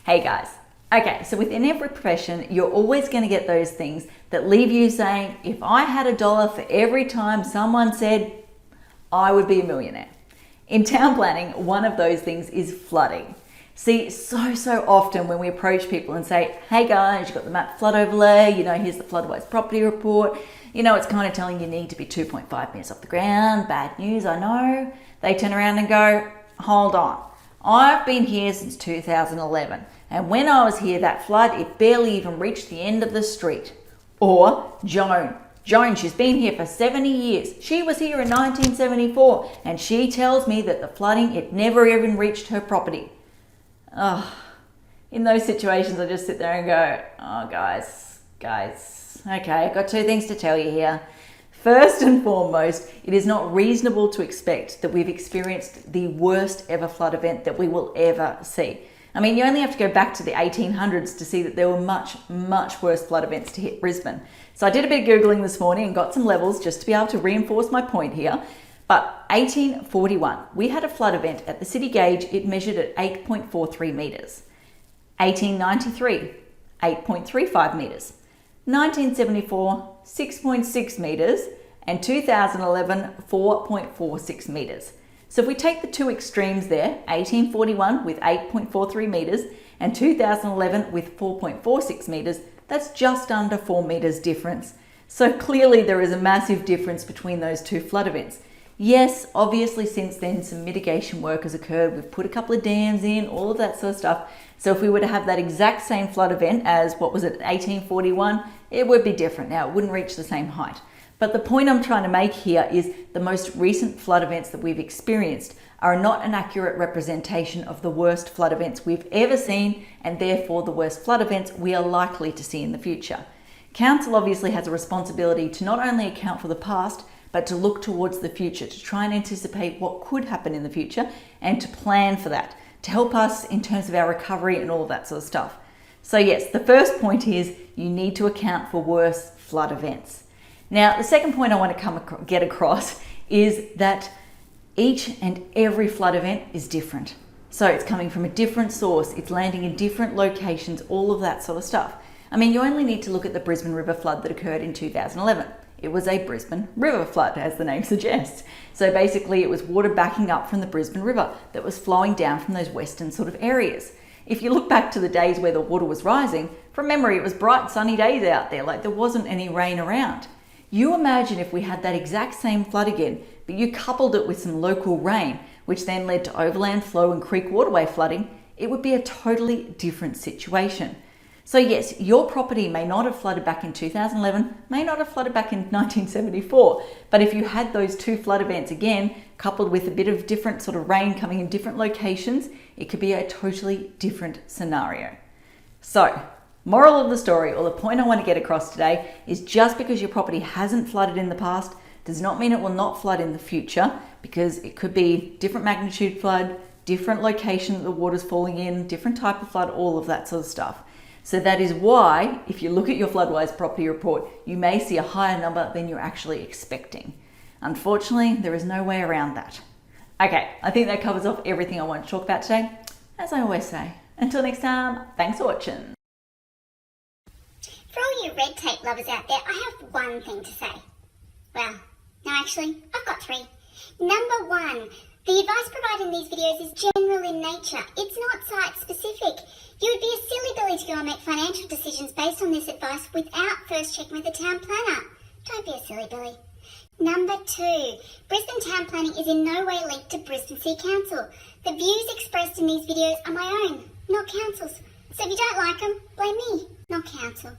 Hey guys. Okay, so within every profession, you're always going to get those things that leave you saying, if I had $1 for every time someone said, I would be a millionaire. In town planning, one of those things is flooding. See, so often when we approach people and say, hey guys, you've got the map flood overlay, here's the floodwise property report, it's kind of telling you need to be 2.5 meters off the ground, bad news, I know. They turn around and go, hold on. I've been here since 2011, and when I was here, that flood, it barely even reached the end of the street. Or Joan, she's been here for 70 years. She was here in 1974, and she tells me that the flooding, it never even reached her property. In those situations, I just sit there and go, oh, guys, okay, I've got two things to tell you here. First and foremost, it is not reasonable to expect that we've experienced the worst ever flood event that we will ever see. I mean, you only have to go back to the 1800s to see that there were much worse flood events to hit Brisbane. So I did a bit of Googling this morning and got some levels just to be able to reinforce my point here. But 1841, we had a flood event at the city gauge. It measured at 8.43 metres. 1893, 8.35 metres. 1974, 6.6 metres, and 2011, 4.46 metres. So if we take the two extremes there, 1841 with 8.43 metres and 2011 with 4.46 metres, that's just under 4 metres difference. So clearly there is a massive difference between those two flood events. Yes, obviously since then some mitigation work has occurred. We've put a couple of dams in, all of that sort of stuff. So if we were to have that exact same flood event as, 1841, it would be different. Now, it wouldn't reach the same height. But the point I'm trying to make here is the most recent flood events that we've experienced are not an accurate representation of the worst flood events we've ever seen, and therefore the worst flood events we are likely to see in the future. Council obviously has a responsibility to not only account for the past, but to look towards the future, to try and anticipate what could happen in the future and to plan for that, to help us in terms of our recovery and all of that sort of stuff. So yes, the first point is you need to account for worse flood events. Now, the second point I want to get across is that each and every flood event is different. So it's coming from a different source, it's landing in different locations, all of that sort of stuff. I mean, you only need to look at the Brisbane River flood that occurred in 2011. It was a Brisbane River flood, as the name suggests. So basically it was water backing up from the Brisbane River that was flowing down from those western sort of areas. If you look back to the days where the water was rising, from memory it was bright sunny days out there, like there wasn't any rain around. You imagine if we had that exact same flood again, but you coupled it with some local rain, which then led to overland flow and creek waterway flooding, it would be a totally different situation. So yes, your property may not have flooded back in 2011, may not have flooded back in 1974, but if you had those two flood events again, coupled with a bit of different sort of rain coming in different locations, it could be a totally different scenario. So, moral of the story, or the point I want to get across today, is just because your property hasn't flooded in the past does not mean it will not flood in the future, because it could be different magnitude flood, different location that the water's falling in, different type of flood, all of that sort of stuff. So that is why, if you look at your Floodwise property report, you may see a higher number than you're actually expecting. Unfortunately, there is no way around that. Okay, I think that covers off everything I want to talk about today. As I always say, until next time, thanks for watching. For all you red tape lovers out there, I have one thing to say. Well, no, actually, I've got three. Number one, the advice provided in these videos is general in nature. It's not site specific. You would be a silly Billy to go and make financial decisions based on this advice without first checking with the town planner. Don't be a silly Billy. Number two, Brisbane town planning is in no way linked to Brisbane City Council. The views expressed in these videos are my own, not council's. So if you don't like them, blame me, not council.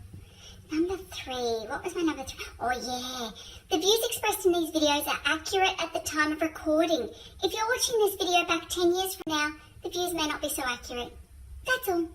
Number three, what was my number three? Oh yeah, the views expressed in these videos are accurate at the time of recording. If you're watching this video back 10 years from now, the views may not be so accurate. That's all.